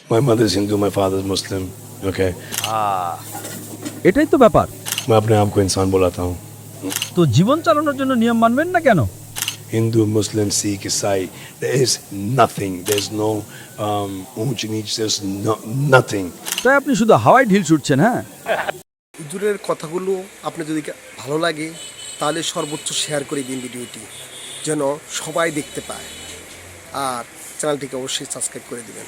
My mother is Hindu, my father is Muslim. Okay. এটাই তো ব্যাপার। मैं अपने आप को इंसान बुलाता हूँ. তো জীবন চালানোর জন্য নিয়ম মানবেন না কেন? Hindu, Muslim, Sikh, Isai. There is nothing. There's no ऊंच नीच. There's nothing. তাই আপনি শুধু হাওয়ায় ঢিল ছুটছেন। হ্যাঁ, হুজুরের কথাগুলো আপনার যদি ভালো লাগে তাহলে সর্বোচ্চ শেয়ার করে দিন ভিডিওটি, যেন সবাই দেখতে পায়। আর চ্যানেলটিকে অবশ্যই সাবস্ক্রাইব করে দিবেন।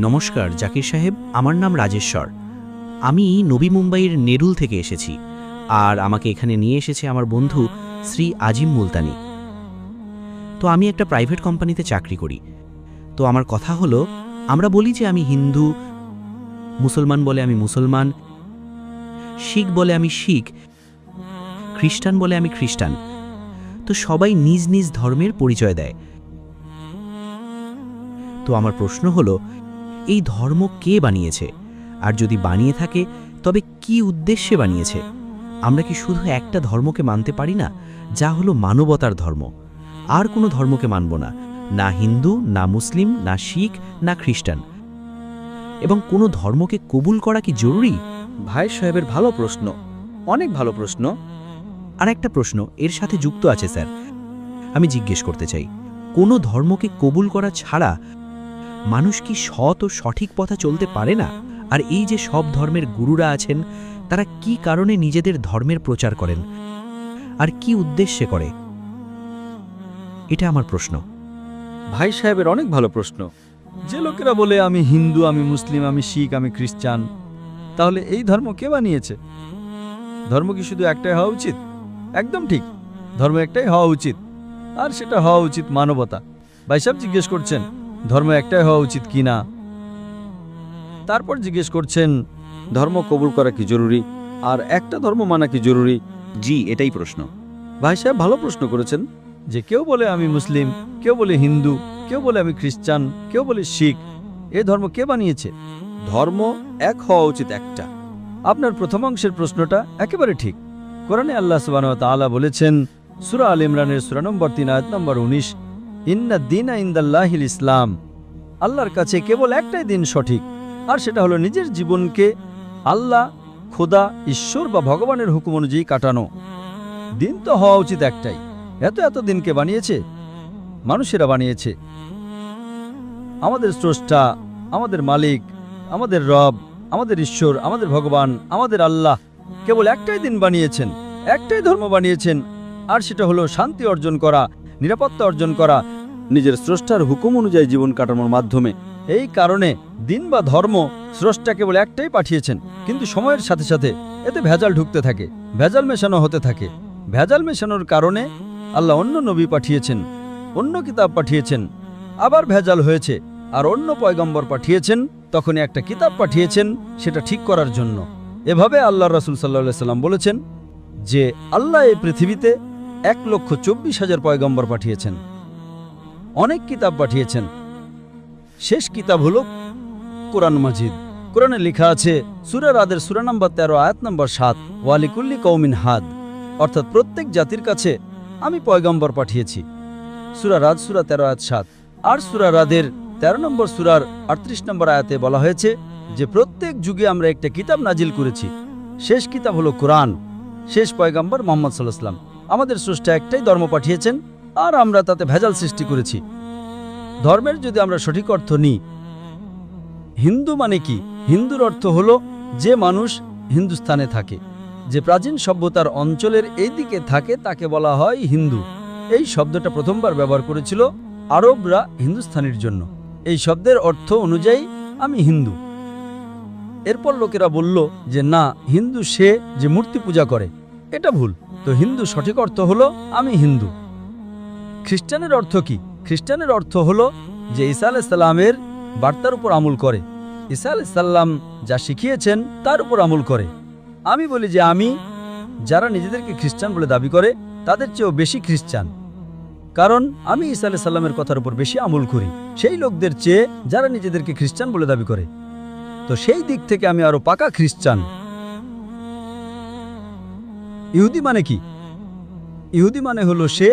নমস্কার জাকির সাহেব, আমার নাম রাজেশ্বর। আমি নবী মুম্বাইয়ের নেরুল থেকে এসেছি, আর আমাকে এখানে নিয়ে এসেছে আমার বন্ধু শ্রী আজিম মুলতানি। তো আমি একটা প্রাইভেট কোম্পানিতে চাকরি করি। তো আমার কথা হলো, আমরা বলি যে আমি হিন্দু, মুসলমান বলে আমি মুসলমান, শিখ বলে আমি শিখ, খ্রিস্টান বলে আমি খ্রিস্টান। তো সবাই নিজ নিজ ধর্মের পরিচয় দেয়। তো আমার প্রশ্ন হলো, এই ধর্ম কে বানিয়েছে? আর যদি বানিয়ে থাকে তবে কি উদ্দেশ্যে বানিয়েছে? আমরা কি শুধু একটা ধর্মকে মানতে পারি না, যা হলো মানবতার ধর্ম? আর কোনো ধর্মকে মানব না, না হিন্দু, না মুসলিম, না শিখ, না খ্রিস্টান। এবং কোনো ধর্মকে কবুল করা কি জরুরি? ভাই সাহেবের ভালো প্রশ্ন, অনেক ভালো প্রশ্ন। আর একটা প্রশ্ন এর সাথে যুক্ত আছে স্যার, আমি জিজ্ঞেস করতে চাই, কোনো ধর্মকে কবুল করা ছাড়া মানুষ কি সৎ ও সঠিক পথে চলতে পারে না? আর এই যে সব ধর্মের গুরুরা আছেন, তারা কি কারণে নিজেদের ধর্মের প্রচার করেন আর কি উদ্দেশ্যে করে? এটা আমার প্রশ্ন। ভাই সাহেবের অনেক ভালো প্রশ্ন। যে লোকেরা বলে আমি হিন্দু, আমি মুসলিম, আমি শিখ, আমি খ্রিস্টান, তাহলে এই ধর্ম কে বানিয়েছে? ধর্ম কি শুধু একটাই হওয়া উচিত? একদম ঠিক, ধর্ম একটাই হওয়া উচিত, আর সেটা হওয়া উচিত মানবতা। ভাই সাহেব জিজ্ঞেস করছেন ধর্ম একটাই হওয়া উচিত কি না, তারপর জিজ্ঞেস করছেন ধর্ম কবুল করা কি জরুরি, আর একটা ধর্ম মানা কি জরুরি? জি, এটাই প্রশ্ন। ভাই সাহেব ভালো প্রশ্ন করেছেন। যে কেউ বলে আমি মুসলিম, কেউ বলে হিন্দু, কেউ বলে আমি খ্রিস্টান, কেউ বলে শিখ। এ ধর্ম কে বানিয়েছে? ধর্ম এক হওয়া উচিত একটা। আপনার প্রথম অংশের প্রশ্নটা একেবারে ঠিক। কোরআনে আল্লাহ সুবহানাহু ওয়া তাআলা বলেছেন, সূরা আল ইমরানের সূরা নম্বর 3 আয়াত নম্বর 19, ইন্না দীনা ইনদাল্লাহিল ইসলাম। আল্লাহর কাছে কেবল একটাই দিন সঠিক, আর সেটা হলো নিজের জীবনকে আল্লাহ, খোদা, ঈশ্বর বা ভগবানের হুকুম অনুযায়ী কাটানো। দিন তো হওয়া উচিত একটাই। এত দিনকে বানিয়েছে মানুষেরা বানিয়েছে। আমাদের স্রষ্টা, আমাদের মালিক, আমাদের রব, আমাদের ঈশ্বর, আমাদের ভগবান, আমাদের আল্লাহ কেবল একটাই দিন বানিয়েছেন, একটাই ধর্ম বানিয়েছেন, আর সেটা হলো শান্তি অর্জন করা, নিরাপত্তা অর্জন করা, নিজের স্রষ্টার হুকুম অনুযায়ী জীবন কাটানোর মাধ্যমে। এই কারণে দিন বা ধর্ম স্রষ্টা কেবল একটাই পাঠিয়েছেন, কিন্তু সময়ের সাথে সাথে এতে ভেজাল ঢুকতে থাকে, ভেজাল মেশানো হতে থাকে। ভেজাল মেশানোর কারণে আল্লাহ অন্য নবী পাঠিয়েছেন, অন্য কিতাব পাঠিয়েছেন, আবার ভেজাল হয়েছে, আর অন্য পয়গম্বর পাঠিয়েছেন, তখনই একটা কিতাব পাঠিয়েছেন সেটা ঠিক করার জন্য। এভাবে আল্লাহ রাসূল সাল্লাল্লাহু আলাইহি সাল্লাম বলেছেন যে আল্লাহ এই পৃথিবীতে 1,24,000 পয়গম্বর পাঠিয়েছেন, অনেক কিতাব পাঠিয়েছেন। শেষ কিতাব হলো কোরআন মাজিদ। কোরআনে লেখা আছে সূরা রাদের সূরা নম্বর 13 আয়াত নম্বর 7, ওয়ালিকুল্লি কওমিন হাদ, অর্থাৎ প্রত্যেক জাতির কাছে আমি পয়গম্বর পাঠিয়েছি। সূরা রাদ সূরা 13 আয়াত 7। আর সূরা রাদের 13 নম্বর সূরার 38 নম্বর আয়াতে বলা হয়েছে যে প্রত্যেক যুগে আমরা একটা কিতাব নাজিল করেছি। শেষ কিতাব হলো কোরআন, শেষ পয়গম্বর মুহাম্মদ সাল্লাল্লাহু আলাইহি ওয়াসাল্লাম। আমাদের স্রষ্টা একটাই ধর্ম পাঠিয়েছেন, আর আমরা তাতে ভেজাল সৃষ্টি করেছি। ধর্মের যদি আমরা সঠিক অর্থ নিই, হিন্দু মানে কি? হিন্দুর অর্থ হলো যে মানুষ হিন্দুস্থানে থাকে, যে প্রাচীন সভ্যতার অঞ্চলের এই দিকে থাকে, তাকে বলা হয় হিন্দু। এই শব্দটা প্রথমবার ব্যবহার করেছিল আরবরা হিন্দুস্থানির জন্য। এই শব্দের অর্থ অনুযায়ী আমি হিন্দু। এরপর লোকেরা বলল যে না, হিন্দু সে যে মূর্তি পূজা করে। এটা ভুল। তো হিন্দু সঠিক অর্থ হলো আমি হিন্দু। খ্রিস্টানের অর্থ কি? খ্রিস্টানের অর্থ হলো যে ঈসা আলাইহিস সালামের বার্তার উপর আমল করে, ঈসা আলাইহিস সালাম যা শিখিয়েছেন তার উপর আমল করে। আমি বলি যে আমি, যারা নিজেদেরকে খ্রিস্টান বলে দাবি করে, তাদের চেয়েও বেশি খ্রিস্টান, কারণ আমি ঈসা আলাইহিস সালামের কথার উপর বেশি আমল করি সেই লোকদের চেয়ে যারা নিজেদেরকে খ্রিস্টান বলে দাবি করে। তো সেই দিক থেকে আমি আরো পাকা খ্রিস্টান। ইহুদি মানে কি? ইহুদি মানে হলো সে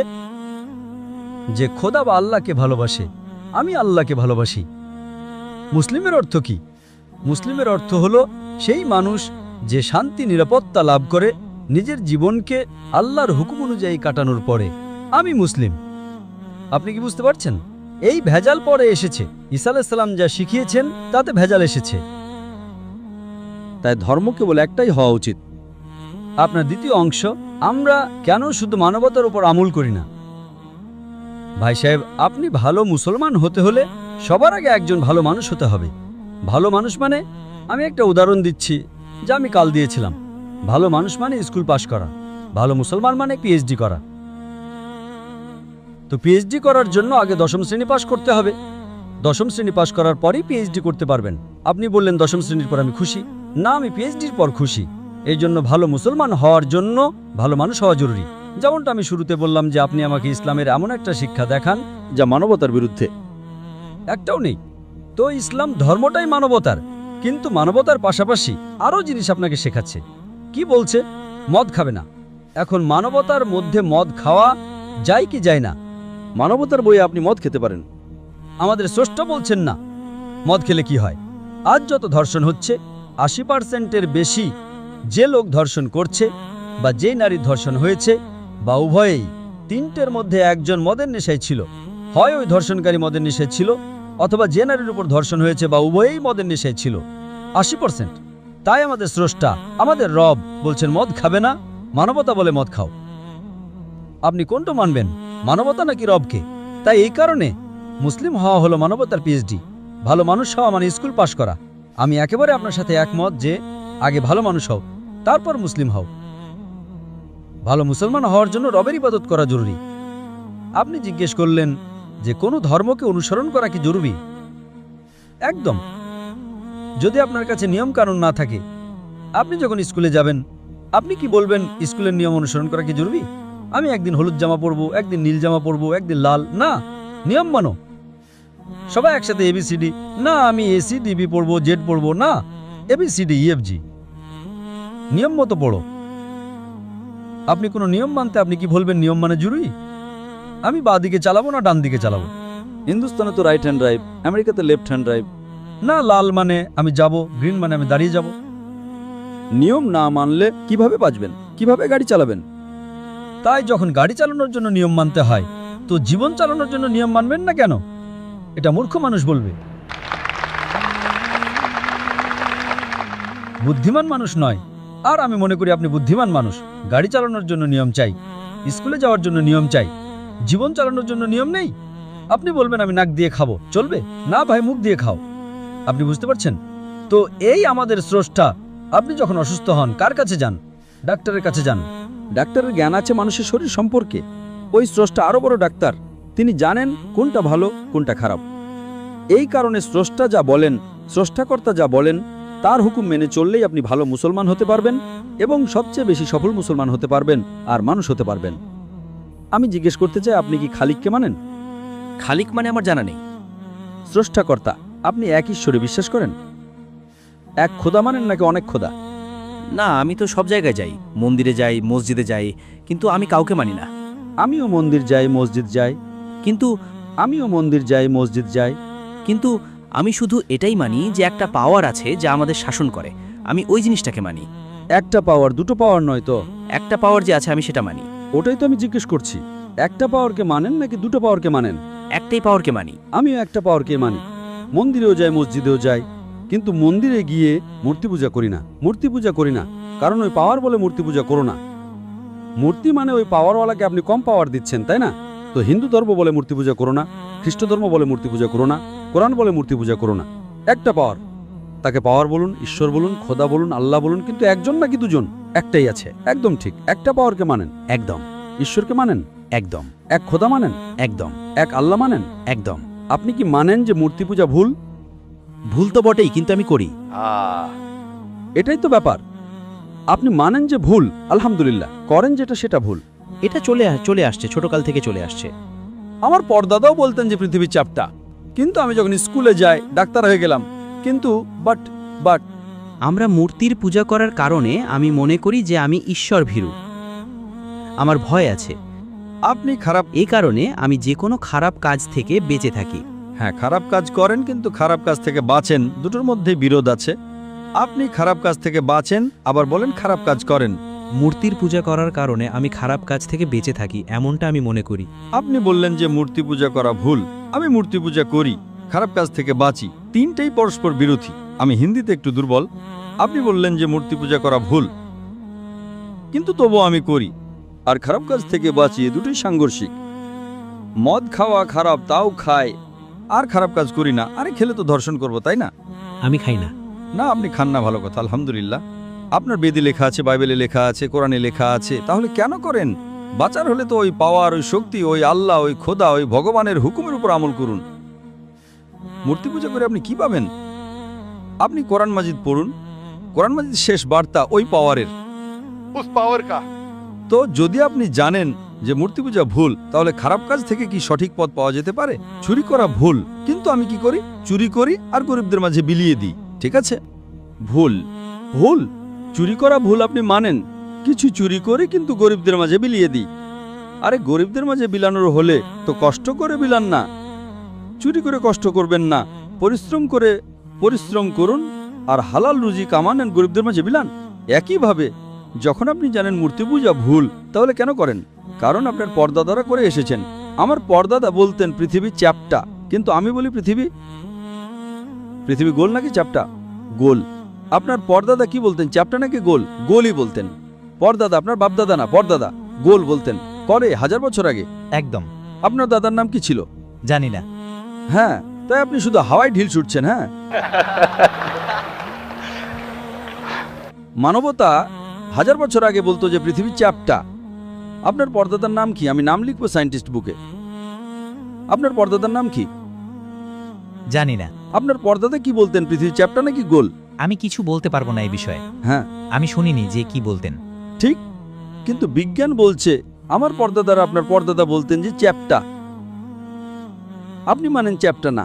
যে খোদা বা আল্লাহকে ভালোবাসে। আমি আল্লাহকে ভালোবাসি। মুসলিমের অর্থ কি? মুসলিমের অর্থ হলো সেই মানুষ যে শান্তি নিরাপত্তা লাভ করে নিজের জীবনকে আল্লাহর হুকুম অনুযায়ী কাটানোর পরে। আমি মুসলিম। আপনি কি বুঝতে পারছেন? এই ভেজাল পরে এসেছে। ঈসা আলাইহিস সালাম যা শিখিয়েছেন তাতে ভেজাল এসেছে। তাই ধর্ম কেবল একটাই হওয়া উচিত। আপনার দ্বিতীয় অংশ, আমরা কেন শুধু মানবতার উপর আমল করি না? ভাই সাহেব, আপনি ভালো মুসলমান হতে হলে সবার আগে একজন ভালো মানুষ হতে হবে। ভালো মানুষ মানে, আমি একটা উদাহরণ দিচ্ছি যা আমি কাল দিয়েছিলাম। ভালো মানুষ মানে স্কুল পাশ করা, ভালো মুসলমান মানে পিএইচডি করা। তো পিএইচডি করার জন্য আগে 10ম শ্রেণী পাশ করতে হবে। 10ম শ্রেণী পাশ করার পরই পিএইচডি করতে পারবেন। আপনি বললেন 10ম শ্রেণীর পর আমি খুশি। না, আমি পিএইচডির পর খুশি। এই জন্য ভালো মুসলমান হওয়ার জন্য ভালো মানুষ হওয়া জরুরি। যেমনটা আমি শুরুতে বললাম যে আপনি আমাকে ইসলামের এমন একটা শিক্ষা দেখান যা মানবতার বিরুদ্ধে। একটাও নেই। তো ইসলাম ধর্মটাই মানবতার, কিন্তু মানবতার পাশাপাশি আরও জিনিস আপনাকে শেখাচ্ছে। কি বলছে? মদ খাবে না। এখন মানবতার মধ্যে মদ খাওয়া যায় কি যায় না? মানবতার বইয়ে আপনি মদ খেতে পারেন। আমাদের স্রষ্টা বলছেন না। মদ খেলে কি হয়? আজ যত ধর্ষণ হচ্ছে, 80%-এর বেশি যে লোক ধর্ষণ করছে বা যে নারী ধর্ষণ হয়েছে বা উভয়েই, 3টের মধ্যে একজন মদের নেশায় ছিল। হয় ওই ধর্ষণকারী মদের নেশায় ছিল, অথবা যে নারীর উপর ধর্ষণ হয়েছে বা উভয়েই মদের নেশায় ছিল। 80%। তাই আমাদের স্রষ্টা, আমাদের রব বলছেন মদ খাবে না, মানবতা বলে মদ খাও। আপনি কোনটা মানবেন, মানবতা নাকি রবকে? তাই এই কারণে মুসলিম হওয়া হলো মানবতার পিএইচডি। ভালো মানুষ হওয়া মানে স্কুল পাশ করা। আমি একেবারে আপনার সাথে একমত যে আগে ভালো মানুষ হও, তারপর মুসলিম হও। ভালো মুসলমান হওয়ার জন্য রবের ইবাদত করা জরুরি। আপনি জিজ্ঞেস করলেন যে কোনো ধর্মকে অনুসরণ করা কি জরুরি? একদম। যদি আপনার কাছে নিয়ম কানুন না থাকে, আপনি যখন স্কুলে যাবেন, আপনি কি বলবেন স্কুলের নিয়ম অনুসরণ করা কি জরুরি? আমি একদিন হলুদ জামা পরবো, একদিন নীল জামা পরবো, একদিন লাল। না, নিয়ম মানো। সবাই একসাথে এবিসিডি। না, আমি এসিডিবি পড়বো, জেড পড়বো। না, এবিসিডি ইএফজি। নিয়ম মতো পড়ো। আপনি কোনো নিয়ম মানতে আপনি কি বলবেন নিয়ম মানে জরুরি? আমি বাঁ দিকে চালাবো না ডান দিকে চালাবো? হিন্দুস্তানে তো রাইট হ্যান্ড ড্রাইভ, আমেরিকাতে লেফট হ্যান্ড ড্রাইভ। না, লাল মানে আমি যাব, গ্রিন মানে আমি দাঁড়িয়ে যাব। নিয়ম না মানলে কিভাবে বাঁচবেন, কিভাবে গাড়ি চালাবেন? তাই যখন গাড়ি চালানোর জন্য নিয়ম মানতে হয়, তো জীবন চালানোর জন্য নিয়ম মানবেন না কেন? এটা মূর্খ মানুষ বলবে। বুদ্ধিমান মানুষ নয়। আর আমি মনে করি আপনি বুদ্ধিমান মানুষ। গাড়ি চালানোর জন্য নিয়ম চাই, স্কুলে যাওয়ার জন্য নিয়ম চাই, জীবন চালানোর জন্য নিয়ম নেই। আপনি বলবেন আমি নাক দিয়ে খাবো, চলবে না ভাই, মুখ দিয়ে খাও। আপনি বুঝতে পারছেন তো? এই আমাদের স্রষ্টা। আপনি যখন অসুস্থ হন কার কাছে যান? ডাক্তারের কাছে যান। ডাক্তারের জ্ঞান আছে মানুষের শরীর সম্পর্কে। ওই স্রষ্টা আরো বড় ডাক্তার। তিনি জানেন কোনটা ভালো কোনটা খারাপ। এই কারণে স্রষ্টা যা বলেন, স্রষ্টাকর্তা যা বলেন, তার হুকুম মেনে চললেই আপনি ভালো মুসলমান হতে পারবেন এবং সবচেয়ে বেশি সফল মুসলমান হতে পারবেন আর মানুষ হতে পারবেন। আমি জিজ্ঞেস করতে চাই, আপনি কি খালিককে মানেন? খালিক মানে আমার জানা নেই। স্রষ্টাকর্তা, আপনি এক ঈশ্বরে বিশ্বাস করেন? এক খোদা মানেন নাকি অনেক খোদা? না, আমি তো সব জায়গায় যাই, মন্দিরে যাই, মসজিদে যাই, কিন্তু আমি কাউকে মানি না। আমিও মন্দির যাই, মসজিদ যাই। কিন্তু আমিও মন্দির যাই, মসজিদ যাই। কিন্তু আমি শুধু এটাই মানি যে একটা পাওয়ার আছে যা আমাদের শাসন করে। আমি ওই জিনিসটাকে মানি। একটা পাওয়ার, দুটো পাওয়ার নয় তো? একটা পাওয়ার যে আছে আমি সেটা মানি। ওটাই তো আমি জিজ্ঞেস করছি। একটা পাওয়ারকে মানেন নাকি দুটো পাওয়ারকে মানেন? একটাই পাওয়ারকে মানি। আমিও একটা পাওয়ারকে মানি। মন্দিরেও যাই, মসজিদেও যাই, কিন্তু মন্দিরে গিয়ে মূর্তি পূজা করি না। মূর্তি পূজা করি না কারণ ওই পাওয়ার বলে মূর্তি পূজা করো না। মূর্তি মানে ওই পাওয়ারওয়ালাকে আপনি কম পাওয়ার দিচ্ছেন, তাই না? তো হিন্দু ধর্ম বলে মূর্তি পূজা করো না, খ্রিস্ট ধর্ম বলে মূর্তি পূজা করো না, কোরআন বলে মূর্তি পূজা করো না। একটা পাওয়ার, তাকে পাওয়ার বলুন, ঈশ্বর বলুন, খোদা বলুন, আল্লাহ বলুন, কিন্তু একজন নাকি দুজন? একটাই আছে। একদম ঠিক। একটা পাওয়ারকে মানেন? একদম। ঈশ্বরকে মানেন? একদম। এক খোদা মানেন? একদম। এক আল্লাহ মানেন? একদম। আপনি কি মানেন যে মূর্তি পূজা ভুল? ভুল তো বটেই, কিন্তু আমি করি। এটাই তো ব্যাপার। আপনি মানেন যে ভুল, আলহামদুলিল্লাহ, করেন যেটা সেটা ভুল। এটা চলে আসছে, ছোটকাল থেকে চলে আসছে। আমার পরদাদাও বলতেন যে পৃথিবীর চাপটা, কিন্তু আমি যখন স্কুলে যাই ডাক্তার হয়ে গেলাম। কিন্তু বাট আমরা মূর্তির পূজা করার কারণে আমি মনে করি যে আমি ঈশ্বর ভীরু। আমার ভয় আছে। আপনি খারাপ। এই কারণে আমি যে কোনো খারাপ কাজ থেকে বেঁচে থাকি। হ্যাঁ, খারাপ কাজ করেন কিন্তু খারাপ কাজ থেকে বাঁচেন, দুটোর মধ্যে বিরোধ আছে। আপনি খারাপ কাজ থেকে বাঁচেন, আবার বলেন খারাপ কাজ করেন। মূর্তির পূজা করার কারণে আমি খারাপ কাজ থেকে বেঁচে থাকি, এমনটা আমি মনে করি। আপনি বললেন যে মূর্তি পূজা করা ভুল, আমি মূর্তি পূজা করি, খারাপ কাজ থেকে বাঁচি, তিনটেই পরস্পর বিরোধী। আমি হিন্দিতে একটু দুর্বল। আপনি বললেন যে মূর্তি পূজা করা ভুল, কিন্তু তবুও আমি করি, আর খারাপ কাজ থেকে বাঁচি, এ দুটোই সাংঘর্ষিক। মদ খাওয়া খারাপ, তাও খায়, আর খারাপ কাজ করি না। আরে খেলে তো ধর্ষণ করব, তাই না? আমি খাই না। না, আপনি খান না, ভালো কথা, আলহামদুলিল্লাহ। আপনার বেদে লেখা আছে, বাইবেলে লেখা আছে, কোরআনে লেখা আছে, তাহলে কেন করেন? বাঁচার হলে তো ওই পাওয়ার, ওই শক্তি, ওই আল্লাহ, ওই খোদা, ওই ভগবানের হুকুমের উপর আমল করুন। মূর্তি পূজা করে আপনি কি পাবেন? আপনি কোরআন মাজিদ পড়ুন, কোরআন মাজিদ শেষ বার্তা ওই পাওয়ারের। उस पावर का তো যদি আপনি জানেন যে মূর্তি পূজা ভুল, তাহলে খারাপ কাজ থেকে কি সঠিক পথ পাওয়া যেতে পারে? চুরি করা ভুল, কিন্তু আমি কি করি? চুরি করি আর গরিবদের মাঝে বিলিয়ে দিই, ঠিক আছে? ভুল, ভুল, চুরি করা ভুল আপনি মানেন। কিছু চুরি করি কিন্তু গরিবদের মাঝে বিলিয়ে দিই। আরে গরিবদের মাঝে বিলানোর হলে তো কষ্ট করে বিলান না, চুরি করে কষ্ট করবেন না, পরিশ্রম করুন আর হালাল রুজি কামান আর গরিবদের মাঝে বিলান। একইভাবে যখন আপনি জানেন মূর্তি পূজা ভুল, তাহলে কেন করেন? কারণ আপনার পরদাদারা করে এসেছেন। আমার পরদাদা বলতেন পৃথিবী চ্যাপ্টা, কিন্তু আমি বলি পৃথিবী গোল নাকি চ্যাপ্টা? গোল। আপনার পরদাদা কি বলতেন, চ্যাপ্টা নাকি গোল? গোলই বলতেন। পরদাদা, আপনার বাপদাদা না, পরদাদা গোল বলতেন। করে 1000 বছর আগে। একদম আপনার দাদার নাম কি ছিল? জানি না। হ্যাঁ, তাই আপনি শুধু হাওয়ায় ঢিল ছুটছেন। হ্যাঁ, মানবতা 1000 বছর আগে বলতো যে পৃথিবী চ্যাপ্টা। আপনার পরদাদার নাম কি? আমি নাম লিখবো সায়েন্টিস্ট বুকে। আপনার পরদাদার নাম কি? জানি না। আপনার পরদাদা কি বলতেন, পৃথিবী চ্যাপ্টা নাকি গোল? আমি কিছু বলতে পারবো না এই বিষয়ে। হ্যাঁ, আমি শুনিনি যে কি বলতেন। ঠিক, কিন্তু বিজ্ঞান বলছে আমার পরদাদারা আপনার পরদাদা বলতেন যে চ্যাপ্টা। আপনি মানেন চ্যাপ্টা না,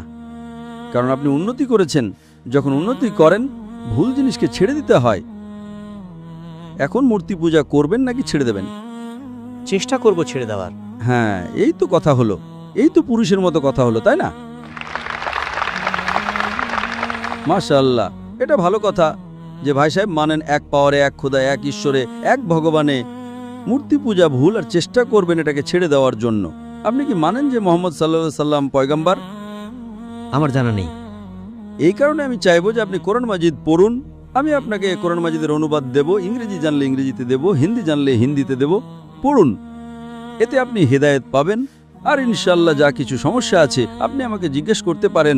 কারণ আপনি উন্নতি করেছেন। যখন উন্নতি করেন, ভুল জিনিসকে ছেড়ে দিতে হয়। এখন মূর্তি পূজা করবেন নাকি ছেড়ে দেবেন? চেষ্টা করব ছেড়ে দেওয়ার। হ্যাঁ, এই তো কথা হলো, এই তো পুরুষের মতো কথা হলো, তাই না? মাশাআল্লাহ, এটা ভালো কথা যে ভাই সাহেব মানেন এক পাওয়ারে, এক খোদায়, এক ঈশ্বরে, এক ভগবানে। মূর্তি পূজা ভুল আর চেষ্টা করবেন এটাকে ছেড়ে দেওয়ার জন্য। আপনি কি মানেন যে মোহাম্মদ সাল্লাল্লাহু আলাইহি সাল্লাম পয়গম্বর? আমার জানা নেই। এই কারণে আমি চাইবো যে আপনি কোরআন মাজিদ পড়ুন। আমি আপনাকে কোরআন মাজিদের অনুবাদ দেব, ইংরেজি জানলে ইংরেজিতে দেব, হিন্দি জানলে হিন্দিতে দেব। পড়ুন, এতে আপনি হেদায়েত পাবেন। আর ইনশাআল্লাহ যা কিছু সমস্যা আছে আপনি আমাকে জিজ্ঞেস করতে পারেন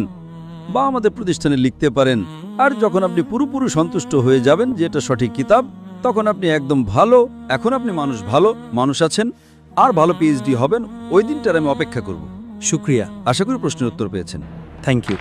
বা আমাদের প্রতিষ্ঠানে লিখতে পারেন। আর যখন আপনি পুরোপুরি সন্তুষ্ট হয়ে যাবেন যে এটা সঠিক কিতাব, তখন আপনি একদম ভালো, এখন আপনি ভালো মানুষ আছেন আর ভালো পিএইচডি হবেন। ওই দিনটার আমি অপেক্ষা করব। শুক্রিয়া। আশা করি প্রশ্নের উত্তর পেয়েছেন। Thank you.